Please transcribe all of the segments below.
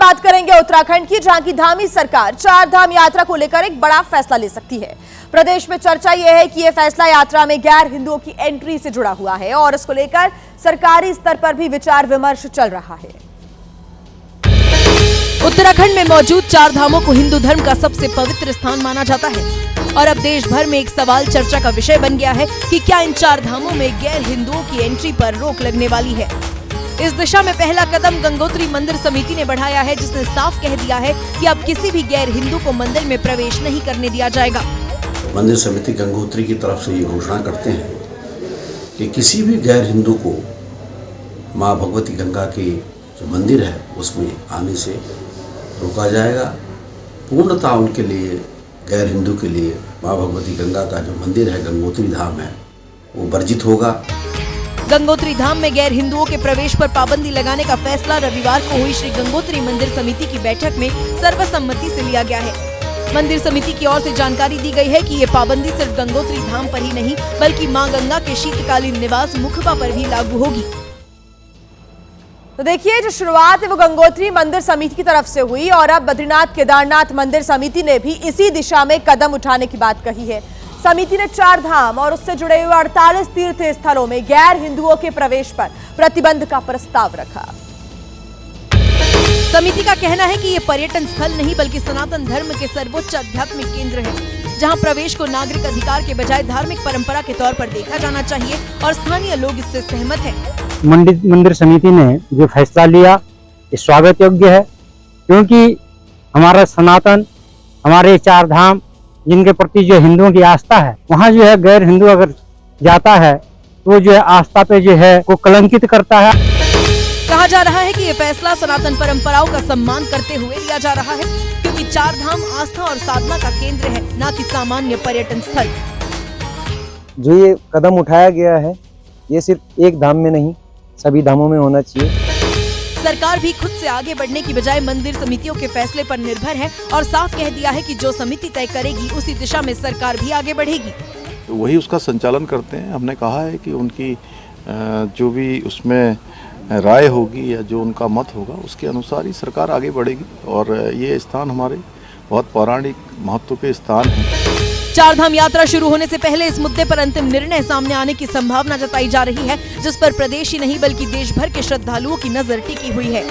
बात करेंगे उत्तराखंड की, जहां की धामी सरकार 4 धाम यात्रा को लेकर एक बड़ा फैसला ले सकती है। प्रदेश में चर्चा यह है कि यह फैसला यात्रा में गैर हिंदुओं की एंट्री से जुड़ा हुआ है और इसको लेकर सरकारी स्तर पर भी विचार विमर्श चल रहा है। उत्तराखंड में मौजूद 4 धामों को हिंदू धर्म का सबसे पवित्र स्थान माना जाता है और अब देश भर में एक सवाल चर्चा का विषय बन गया है कि क्या इन 4 धामों में गैर हिंदुओं की एंट्री पर रोक लगने वाली है। इस दिशा में पहला कदम गंगोत्री मंदिर समिति ने बढ़ाया है, जिसने साफ कह दिया है कि अब किसी भी गैर हिंदू को मंदिर में प्रवेश नहीं करने दिया जाएगा। मंदिर समिति गंगोत्री की तरफ से ये घोषणा करते हैं कि किसी भी गैर हिंदू को माँ भगवती गंगा के जो मंदिर है उसमें आने से रोका जाएगा। पूर्णतः उनके लिए, गैर हिंदू के लिए माँ भगवती गंगा का जो मंदिर है, गंगोत्री धाम है, वो वर्जित होगा। गंगोत्री धाम में गैर हिंदुओं के प्रवेश पर पाबंदी लगाने का फैसला रविवार को हुई श्री गंगोत्री मंदिर समिति की बैठक में सर्वसम्मति से लिया गया है। मंदिर समिति की ओर से जानकारी दी गई है कि ये पाबंदी सिर्फ गंगोत्री धाम पर ही नहीं बल्कि मां गंगा के शीतकालीन निवास मुखबा पर भी लागू होगी। तो देखिए, जो शुरुआत है वो गंगोत्री मंदिर समिति की तरफ से हुई और अब बद्रीनाथ केदारनाथ मंदिर समिति ने भी इसी दिशा में कदम उठाने की बात कही है। समिति ने 4 धाम और उससे जुड़े हुए 48 तीर्थ स्थलों में गैर हिंदुओं के प्रवेश पर प्रतिबंध का प्रस्ताव रखा। समिति का कहना है कि ये पर्यटन स्थल नहीं बल्कि सनातन धर्म के सर्वोच्च आध्यात्मिक केंद्र है, जहां प्रवेश को नागरिक अधिकार के बजाय धार्मिक परंपरा के तौर पर देखा जाना चाहिए और स्थानीय लोग इससे सहमत हैं। मंदिर समिति ने जो फैसला लिया ये स्वागत योग्य है, क्योंकि हमारा सनातन, हमारे 4 धाम जिनके प्रति जो हिंदुओं की आस्था है, वहाँ जो है गैर हिंदू अगर जाता है तो वो जो है आस्था पे जो है वो कलंकित करता है। कहा जा रहा है कि ये फैसला सनातन परंपराओं का सम्मान करते हुए लिया जा रहा है, क्योंकि 4 धाम आस्था और साधना का केंद्र है, न कि सामान्य पर्यटन स्थल। जो ये कदम उठाया गया है ये सिर्फ एक धाम में नहीं, सभी धामों में होना चाहिए। सरकार भी खुद से आगे बढ़ने की बजाय मंदिर समितियों के फैसले पर निर्भर है और साफ कह दिया है कि जो समिति तय करेगी उसी दिशा में सरकार भी आगे बढ़ेगी। तो वही उसका संचालन करते हैं। हमने कहा है कि उनकी जो भी उसमें राय होगी या जो उनका मत होगा उसके अनुसार ही सरकार आगे बढ़ेगी और ये स्थान हमारे बहुत पौराणिक महत्व के स्थान हैं। 4 धाम यात्रा शुरू होने से पहले इस मुद्दे पर अंतिम निर्णय सामने आने की संभावना जताई जा रही है, जिस पर प्रदेश ही नहीं बल्कि देश भर के श्रद्धालुओं की नजर टिकी हुई है।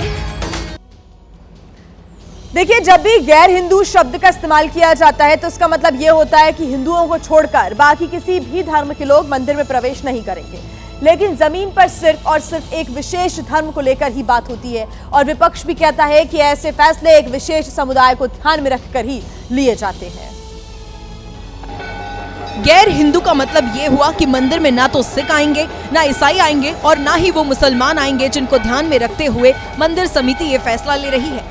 देखिए, जब भी गैर हिंदू शब्द का इस्तेमाल किया जाता है तो इसका मतलब यह होता है कि हिंदुओं को छोड़कर बाकी किसी भी धर्म के लोग मंदिर में प्रवेश नहीं करेंगे। लेकिन जमीन पर सिर्फ और सिर्फ एक विशेष धर्म को लेकर ही बात होती है और विपक्ष भी कहता है कि ऐसे फैसले एक विशेष समुदाय को ध्यान में रखकर ही लिए जाते हैं। गैर हिंदू का मतलब ये हुआ कि मंदिर में ना तो सिख आएंगे, ना ईसाई आएंगे और ना ही वो मुसलमान आएंगे, जिनको ध्यान में रखते हुए मंदिर समिति ये फैसला ले रही है।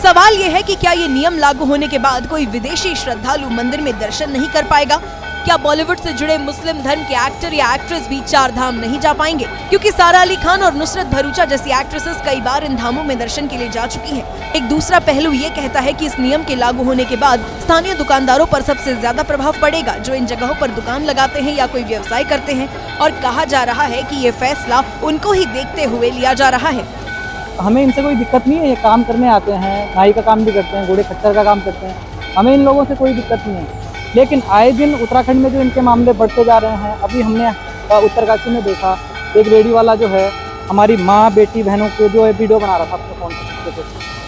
सवाल ये है कि क्या ये नियम लागू होने के बाद कोई विदेशी श्रद्धालु मंदिर में दर्शन नहीं कर पाएगा? क्या बॉलीवुड से जुड़े मुस्लिम धर्म के एक्टर या एक्ट्रेस भी 4 धाम नहीं जा पाएंगे? क्योंकि सारा अली खान और नुसरत भरूचा जैसी एक्ट्रेसेस कई बार इन धामों में दर्शन के लिए जा चुकी हैं। एक दूसरा पहलू ये कहता है कि इस नियम के लागू होने के बाद स्थानीय दुकानदारों पर सबसे ज्यादा प्रभाव पड़ेगा, जो इन जगहों पर दुकान लगाते हैं या कोई व्यवसाय करते हैं, और कहा जा रहा है कि ये फैसला उनको ही देखते हुए लिया जा रहा है। हमें इनसे कोई दिक्कत नहीं है, ये काम करने आते हैं, नाई का काम भी करते हैं, घोड़े खच्चर का काम करते हैं, हमें इन लोगों से कोई दिक्कत नहीं है। लेकिन आए दिन उत्तराखंड में जो इनके मामले बढ़ते जा रहे हैं, अभी हमने उत्तरकाशी में देखा एक रेडी वाला जो है हमारी माँ बेटी बहनों को जो है वीडियो बना रहा था अपने फोन पर।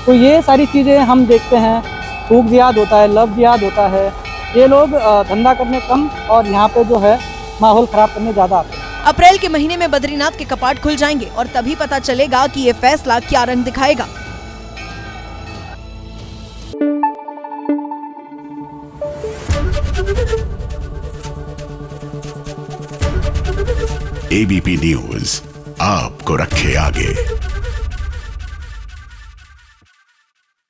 तो ये सारी चीज़ें हम देखते हैं, फूक जिहाद होता है, लव जिहाद होता है। ये लोग धंधा करने कम और यहाँ पे जो है माहौल खराब करने ज़्यादा आते हैं। अप्रैल के महीने में बद्रीनाथ के कपाट खुल जाएंगे और तभी पता चलेगा कि ये फैसला क्या रंग दिखाएगा। एबीपी न्यूज आपको रखे आगे।